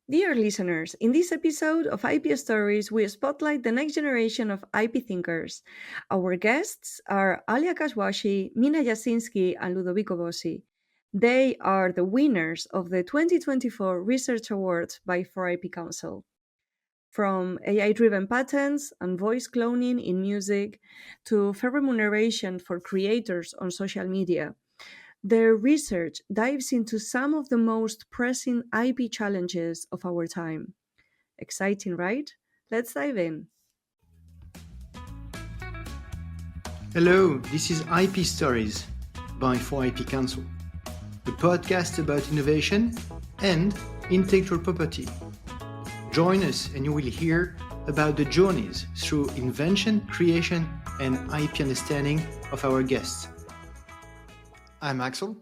Dear listeners, in this episode of IP Stories, we spotlight the next generation of IP thinkers. Our guests are Alia Kahwaji, Mina Jasinski, and Ludovico Bossi. They are the winners of the 2024 Research Awards by 4IP Council. From AI driven patents and voice cloning in music to fair remuneration for creators on social media, their research dives into some of the most pressing IP challenges of our time. Exciting, right? Let's dive in. Hello, this is IP Stories by 4IP Council, the podcast about innovation and intellectual property. Join us and you will hear about the journeys through invention, creation, and IP understanding of our guests. I'm Axel.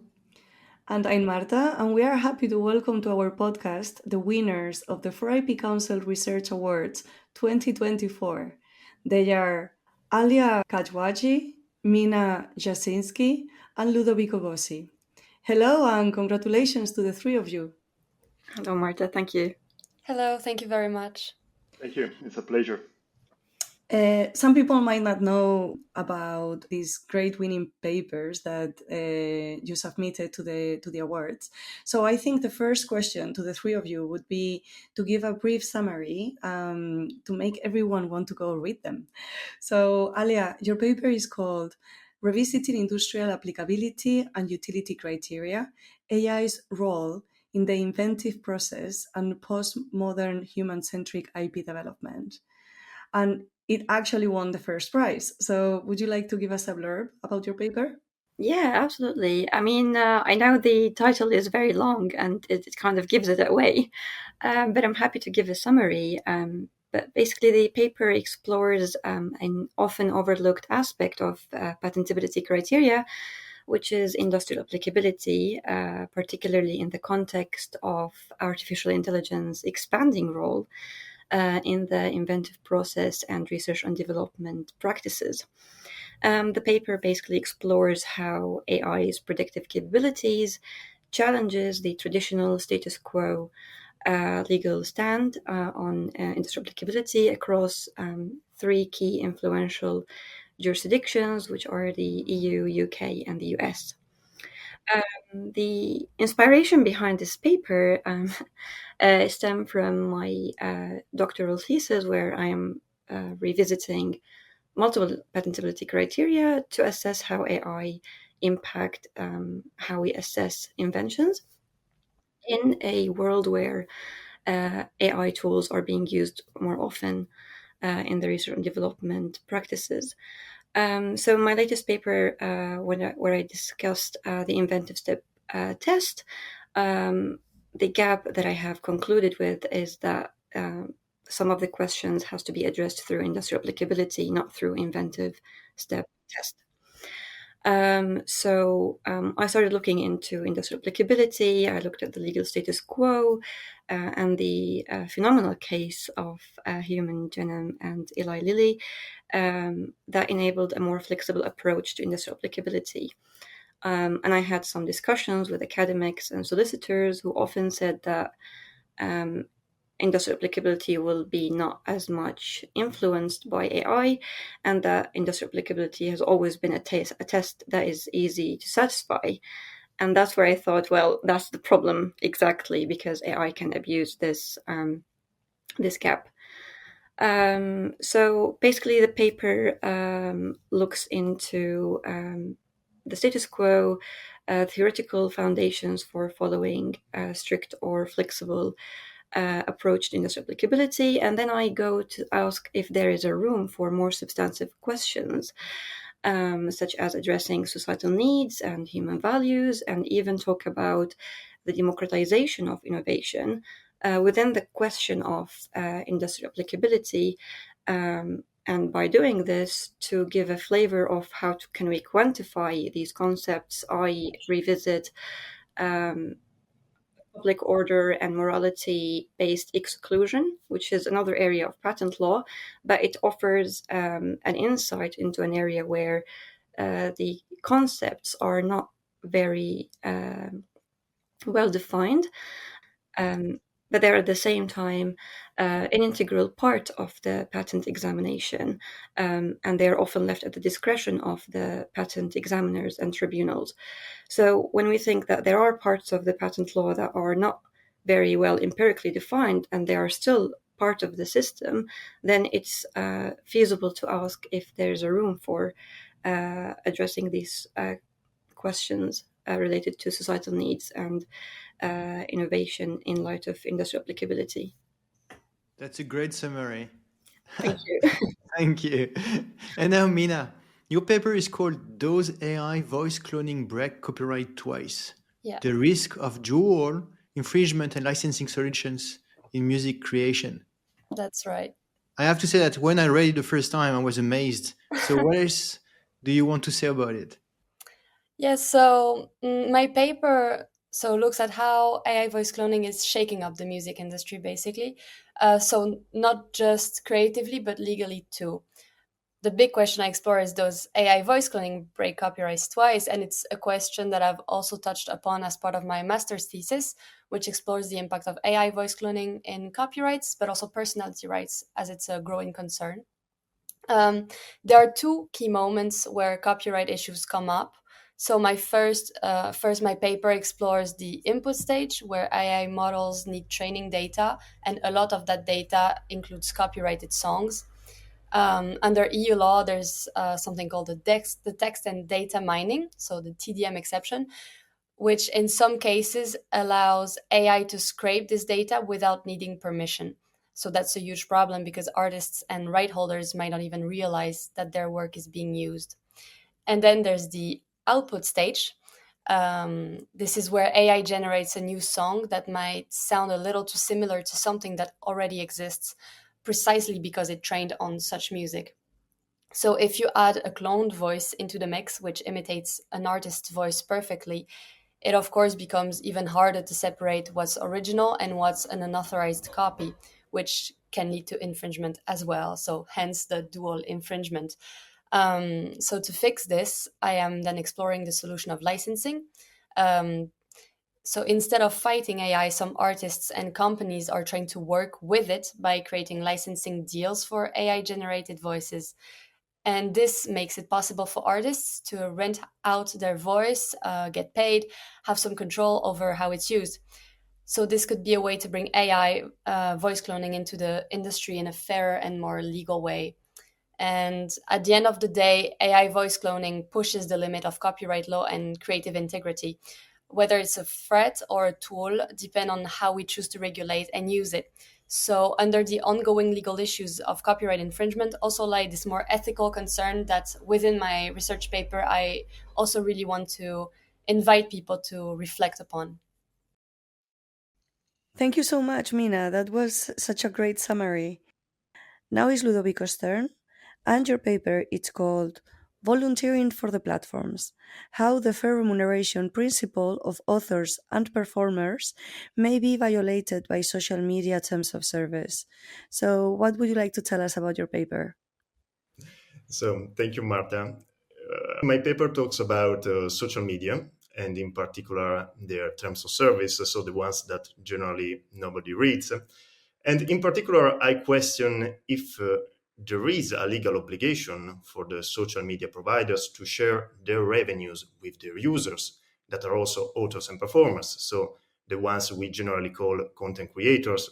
And I'm Marta, and we are happy to welcome to our podcast the winners of the 4IP Council Research Awards 2024. They are Alia Kahwaji, Mina Jasinski, and Ludovico Bossi. Hello, and congratulations to the three of you. Hello, Marta. Thank you. Hello, thank you very much. Thank you. It's a pleasure. Some people might not know about these great winning papers that you submitted to the awards. So I think the first question to the three of you would be to give a brief summary to make everyone want to go read them. So Alia, your paper is called Revisiting Industrial Applicability and Utility Criteria, AI's Role in the Inventive Process and Postmodern Human-Centric IP Development. And it actually won the first prize. So would you like to give us a blurb about your paper? Yeah, absolutely. I mean, I know the title is very long and it kind of gives it away, but I'm happy to give a summary. But basically, the paper explores an often overlooked aspect of patentability criteria, which is industrial applicability, particularly in the context of artificial intelligence expanding role in the inventive process and research and development practices. The paper basically explores how AI's predictive capabilities challenges the traditional status quo legal stand on industrial applicability across three key influential jurisdictions, which are the EU, UK, and the US. The inspiration behind this paper stemmed from my doctoral thesis, where I am revisiting multiple patentability criteria to assess how AI impact how we assess inventions in a world where AI tools are being used more often in the research and development practices. So my latest paper, where I discussed the inventive step test, the gap that I have concluded with is that some of the questions has to be addressed through industrial applicability, not through inventive step test. So I started looking into industrial applicability. I looked at the legal status quo and the phenomenal case of human genome and Eli Lilly that enabled a more flexible approach to industrial applicability. And I had some discussions with academics and solicitors who often said that industrial applicability will be not as much influenced by AI, and that industrial applicability has always been a test that is easy to satisfy. And that's where I thought, well, that's the problem exactly, because AI can abuse this gap. So basically, the paper looks into the status quo, theoretical foundations for following strict or flexible approach to industrial applicability, and then I go to ask if there is a room for more substantive questions, such as addressing societal needs and human values, and even talk about the democratization of innovation within the question of industrial applicability. And by doing this, to give a flavor of how can we quantify these concepts, I revisit public order and morality-based exclusion, which is another area of patent law, but it offers an insight into an area where the concepts are not very well defined. but they're at the same time an integral part of the patent examination, and they're often left at the discretion of the patent examiners and tribunals. So when we think that there are parts of the patent law that are not very well empirically defined and they are still part of the system, then it's feasible to ask if there's a room for addressing these questions related to societal needs and innovation in light of industrial applicability. That's a great summary. Thank you. Thank you. And now, Mina, your paper is called Does AI Voice Cloning Break Copyright Twice? Yeah, The Risk of Dual Infringement and Licensing Solutions in Music Creation. that's right. I have to say that when I read it the first time, I was amazed. So, what else do you want to say about it? Yes, so my paper looks at how AI voice cloning is shaking up the music industry, basically. So not just creatively, but legally too. The big question I explore is, does AI voice cloning break copyrights twice? And it's a question that I've also touched upon as part of my master's thesis, which explores the impact of AI voice cloning in copyrights, but also personality rights, as it's a growing concern. There are two key moments where copyright issues come up. So my paper explores the input stage, where AI models need training data, and a lot of that data includes copyrighted songs. Under EU law, there's something called the text and data mining, so the TDM exception, which in some cases allows AI to scrape this data without needing permission. So that's a huge problem because artists and right holders might not even realize that their work is being used. And then there's the output stage. This is where AI generates a new song that might sound a little too similar to something that already exists, precisely because it trained on such music. So if you add a cloned voice into the mix, which imitates an artist's voice perfectly, it of course becomes even harder to separate what's original and what's an unauthorized copy, which can lead to infringement as well. So hence the dual infringement. So to fix this, I am then exploring the solution of licensing. Um, so instead of fighting AI, some artists and companies are trying to work with it by creating licensing deals for AI generated voices. And this makes it possible for artists to rent out their voice, get paid, have some control over how it's used. So this could be a way to bring AI voice cloning into the industry in a fairer and more legal way. And at the end of the day, AI voice cloning pushes the limit of copyright law and creative integrity. Whether it's a threat or a tool depend on how we choose to regulate and use it. So under the ongoing legal issues of copyright infringement also lie this more ethical concern that within my research paper, I also really want to invite people to reflect upon. Thank you so much, Mina. That was such a great summary. Now is Ludovico's turn, and your paper it's called Volunteering for the Platforms: How the Fair Remuneration Principle of Authors and Performers May Be Violated by Social Media Terms of Service. So, what would you like to tell us about your paper? So, thank you, Marta. My paper talks about social media and, in particular, their terms of service, so the ones that generally nobody reads. And in particular, I question if there is a legal obligation for the social media providers to share their revenues with their users that are also authors and performers, so the ones we generally call content creators.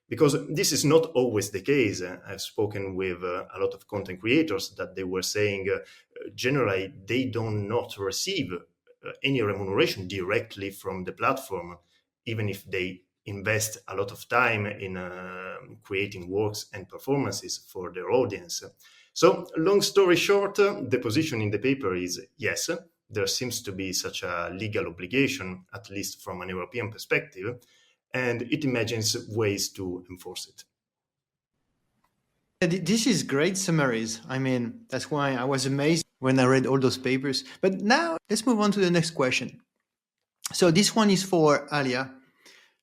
Because this is not always the case. I've spoken with a lot of content creators that they were saying generally they do not receive any remuneration directly from the platform, even if they invest a lot of time in creating works and performances for their audience. So, long story short, the position in the paper is yes, there seems to be such a legal obligation, at least from an European perspective, and it imagines ways to enforce it. This is great summaries. I mean, that's why I was amazed when I read all those papers. But now let's move on to the next question. So this one is for Alia.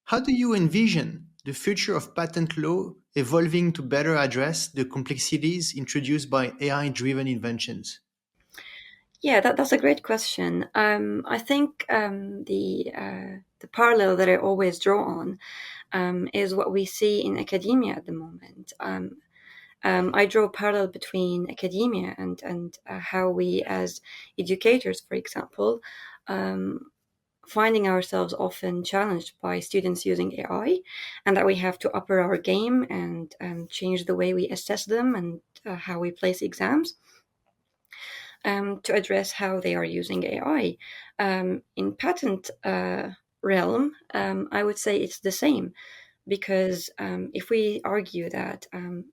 How do you envision the future of patent law evolving to better address the complexities introduced by AI-driven inventions? Yeah, that's a great question. I think the parallel that I always draw on is what we see in academia at the moment. I draw a parallel between academia and how we, as educators, for example, finding ourselves often challenged by students using AI, and that we have to upper our game and change the way we assess them and how we place exams to address how they are using AI. In patent realm, I would say it's the same. Because if we argue that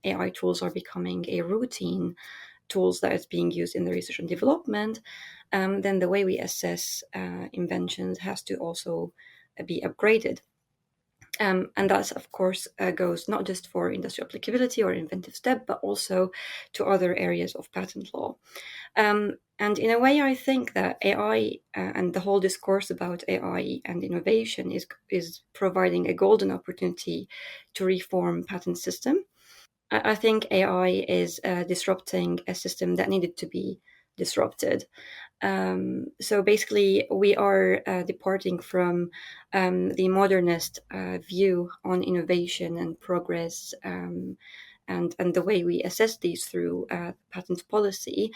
AI tools are becoming a routine tools that is being used in the research and development, then the way we assess inventions has to also be upgraded. And that, of course, goes not just for industrial applicability or inventive step, but also to other areas of patent law. And in a way, I think that AI and the whole discourse about AI and innovation is providing a golden opportunity to reform patent system. I think AI is disrupting a system that needed to be disrupted. So basically, we are departing from the modernist view on innovation and progress, and the way we assess these through patent policy,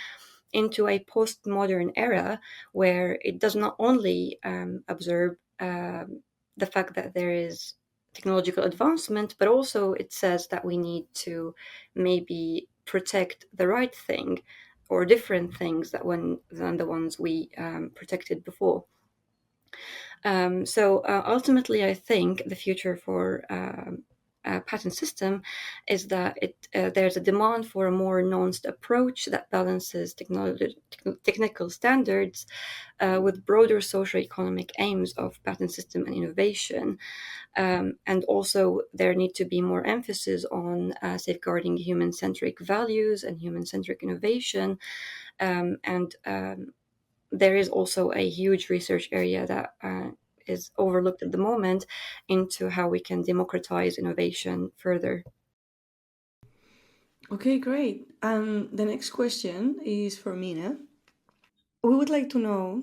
into a postmodern era where it does not only observe the fact that there is technological advancement, but also it says that we need to maybe protect the right thing or different things than the ones we protected before. So ultimately, I think the future for patent system is that there's a demand for a more nuanced approach that balances technical standards with broader socio-economic aims of patent system and innovation. And also there need to be more emphasis on safeguarding human-centric values and human-centric innovation. And there is also a huge research area that is overlooked at the moment into how we can democratize innovation further. Okay, great. The next question is for Mina. We would like to know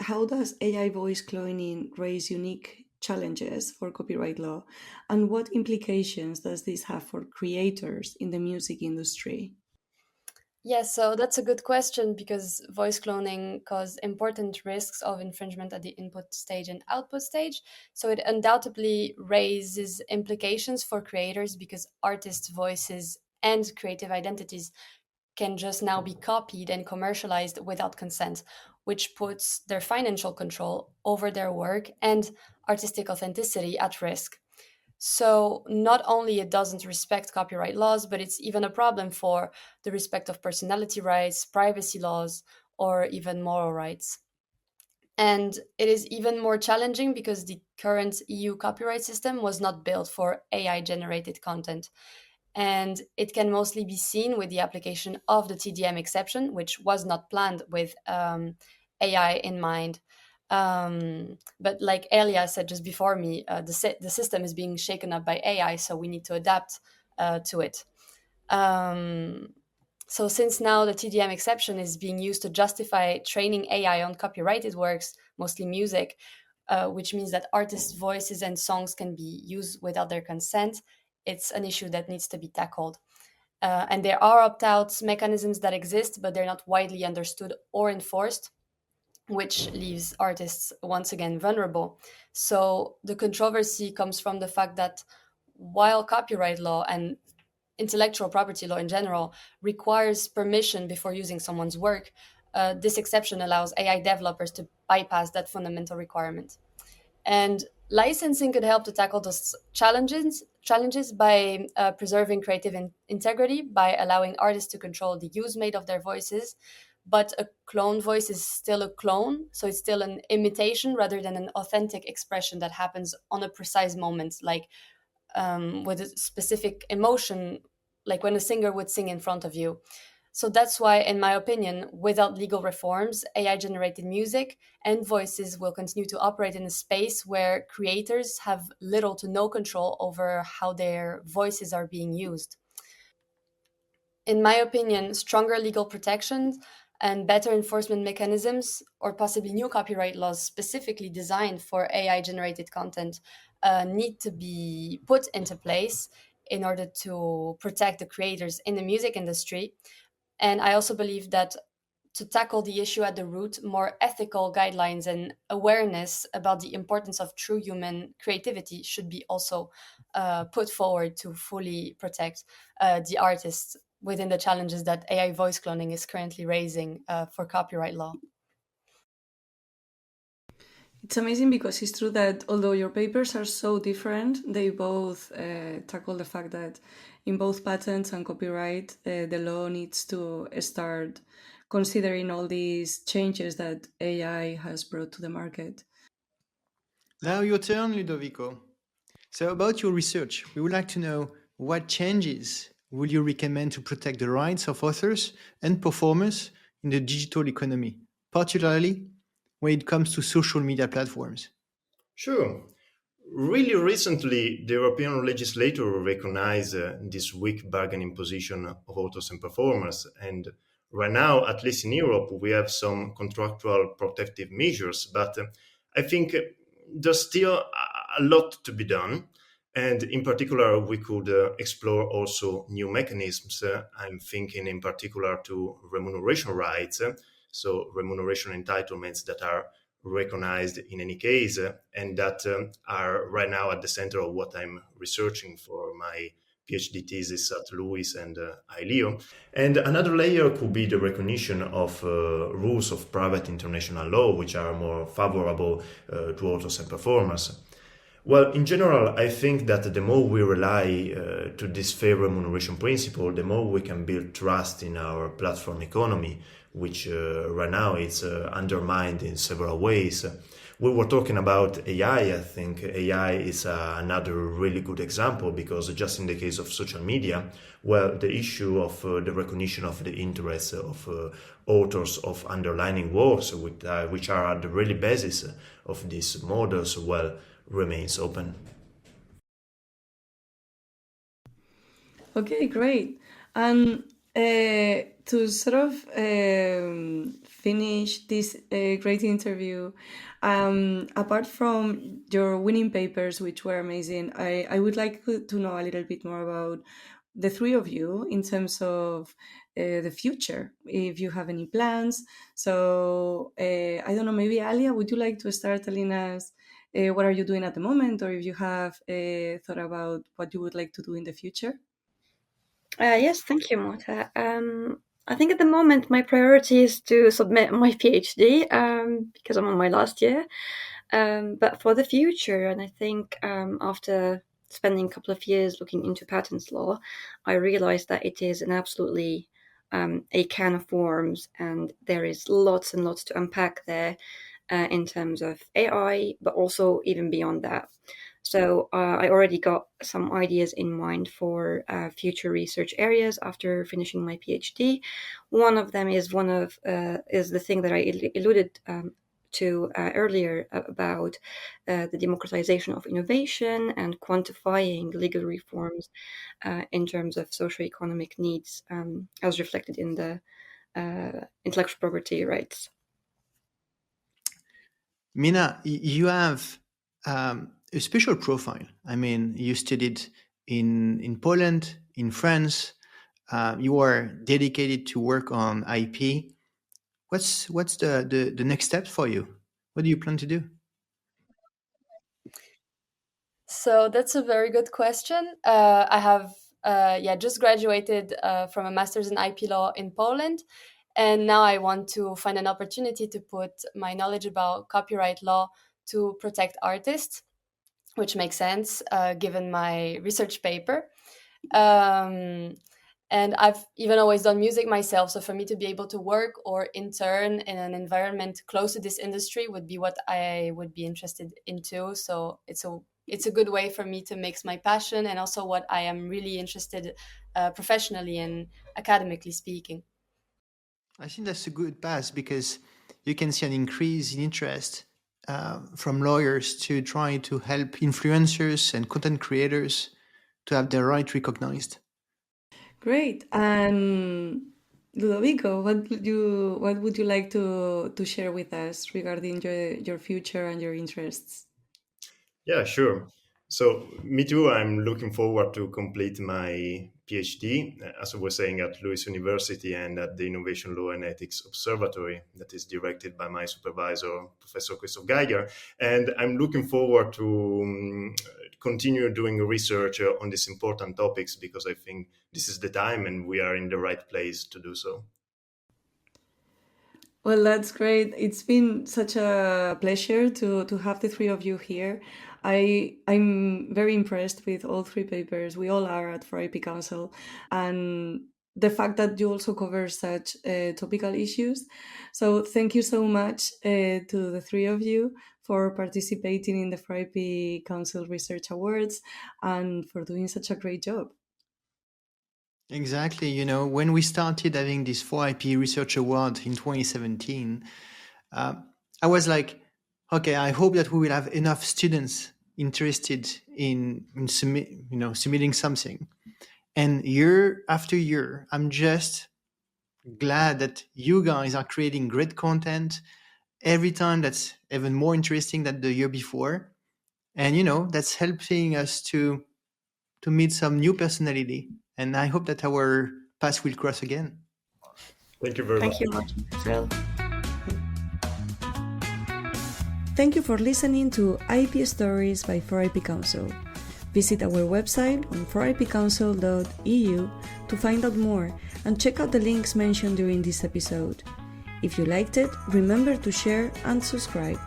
how does AI voice cloning raise unique challenges for copyright law, and what implications does this have for creators in the music industry? Yes, so that's a good question because voice cloning causes important risks of infringement at the input stage and output stage. So it undoubtedly raises implications for creators because artists' voices and creative identities can just now be copied and commercialized without consent, which puts their financial control over their work and artistic authenticity at risk. So not only it doesn't respect copyright laws, but it's even a problem for the respect of personality rights, privacy laws, or even moral rights. And it is even more challenging because the current EU copyright system was not built for AI generated content. And it can mostly be seen with the application of the TDM exception, which was not planned with AI in mind. But like Alia said just before me, the system is being shaken up by AI, so we need to adapt to it. So since now the TDM exception is being used to justify training AI on copyrighted works, mostly music, which means that artists' voices and songs can be used without their consent, it's an issue that needs to be tackled. And there are opt-out mechanisms that exist, but they're not widely understood or enforced, which leaves artists once again vulnerable. So the controversy comes from the fact that while copyright law and intellectual property law in general requires permission before using someone's work, this exception allows AI developers to bypass that fundamental requirement. And licensing could help to tackle those challenges by preserving creative integrity, by allowing artists to control the use made of their voices. But a clone voice is still a clone, so it's still an imitation rather than an authentic expression that happens on a precise moment, like with a specific emotion, like when a singer would sing in front of you. So that's why, in my opinion, without legal reforms, AI generated music and voices will continue to operate in a space where creators have little to no control over how their voices are being used. In my opinion, stronger legal protections and better enforcement mechanisms, or possibly new copyright laws specifically designed for AI generated content, need to be put into place in order to protect the creators in the music industry. And I also believe that to tackle the issue at the root, more ethical guidelines and awareness about the importance of true human creativity should be also put forward to fully protect the artists within the challenges that AI voice cloning is currently raising for copyright law. It's amazing because it's true that although your papers are so different, they both tackle the fact that in both patents and copyright, the law needs to start considering all these changes that AI has brought to the market. Now your turn, Ludovico. So about your research, we would like to know what changes would you recommend to protect the rights of authors and performers in the digital economy, particularly when it comes to social media platforms? Sure. Really recently, the European legislator recognized this weak bargaining position of authors and performers. And right now, at least in Europe, we have some contractual protective measures. But I think there's still a lot to be done. And in particular, we could explore also new mechanisms. I'm thinking in particular to remuneration rights, so remuneration entitlements that are recognized in any case, and that are right now at the center of what I'm researching for my PhD thesis at Lewis and ILEO. And another layer could be the recognition of rules of private international law, which are more favorable to authors and performers. Well, in general, I think that the more we rely to this fair remuneration principle, the more we can build trust in our platform economy, which right now is undermined in several ways. We were talking about AI. I think AI is another really good example because just in the case of social media, well, the issue of the recognition of the interests of authors of underlining works, which are at the really basis of these models, well, remains open. Okay, great. And to sort of finish this great interview, apart from your winning papers, which were amazing, I would like to know a little bit more about the three of you in terms of the future, if you have any plans. So, I don't know, maybe Alia, would you like to start telling us what are you doing at the moment, or if you have thought about what you would like to do in the future? Yes, thank you, Marta. I think at the moment my priority is to submit my PhD because I'm on my last year. But for the future, and I think after spending a couple of years looking into patents law, I realized that it is an absolutely a can of worms, and there is lots and lots to unpack there in terms of AI, but also even beyond that. So I already got some ideas in mind for future research areas after finishing my PhD. One of them is is the thing that I alluded to earlier about the democratization of innovation and quantifying legal reforms in terms of socio-economic needs as reflected in the intellectual property rights. Mina, you have a special profile. I mean, you studied in Poland, in France. You are dedicated to work on IP. What's the next step for you? What do you plan to do? So that's a very good question. I have just graduated from a master's in IP law in Poland, and now I want to find an opportunity to put my knowledge about copyright law to protect artists, which makes sense given my research paper. Um, and I've even always done music myself, so for me to be able to work or intern in an environment close to this industry would be what I would be interested into. So it's a good way for me to mix my passion and also what I am really interested professionally and academically speaking. I think that's a good path because you can see an increase in interest from lawyers to try to help influencers and content creators to have their right recognized. Great. And Ludovico, what would you like to share with us regarding your future and your interests? Yeah, sure. So, me too. I'm looking forward to complete my PhD, as I was saying, at Lewis University and at the Innovation Law and Ethics Observatory that is directed by my supervisor, Professor Christoph Geiger. And I'm looking forward to continue doing research on these important topics, because I think this is the time and we are in the right place to do so. Well, that's great. It's been such a pleasure to have the three of you here. I'm very impressed with all three papers. We all are at 4IP Council, and the fact that you also cover such topical issues. So thank you so much to the three of you for participating in the 4IP Council Research Awards and for doing such a great job. Exactly. You know, when we started having this 4IP Research Award in 2017, I was like, okay, I hope that we will have enough students interested in submitting something. And year after year, I'm just glad that you guys are creating great content every time that's even more interesting than the year before. And, that's helping us to meet some new personality. And I hope that our paths will cross again. Thank you very much. Thank you much, Phil. Thank you for listening to IP Stories by 4IP Council. Visit our website on 4ipcouncil.eu to find out more and check out the links mentioned during this episode. If you liked it, remember to share and subscribe.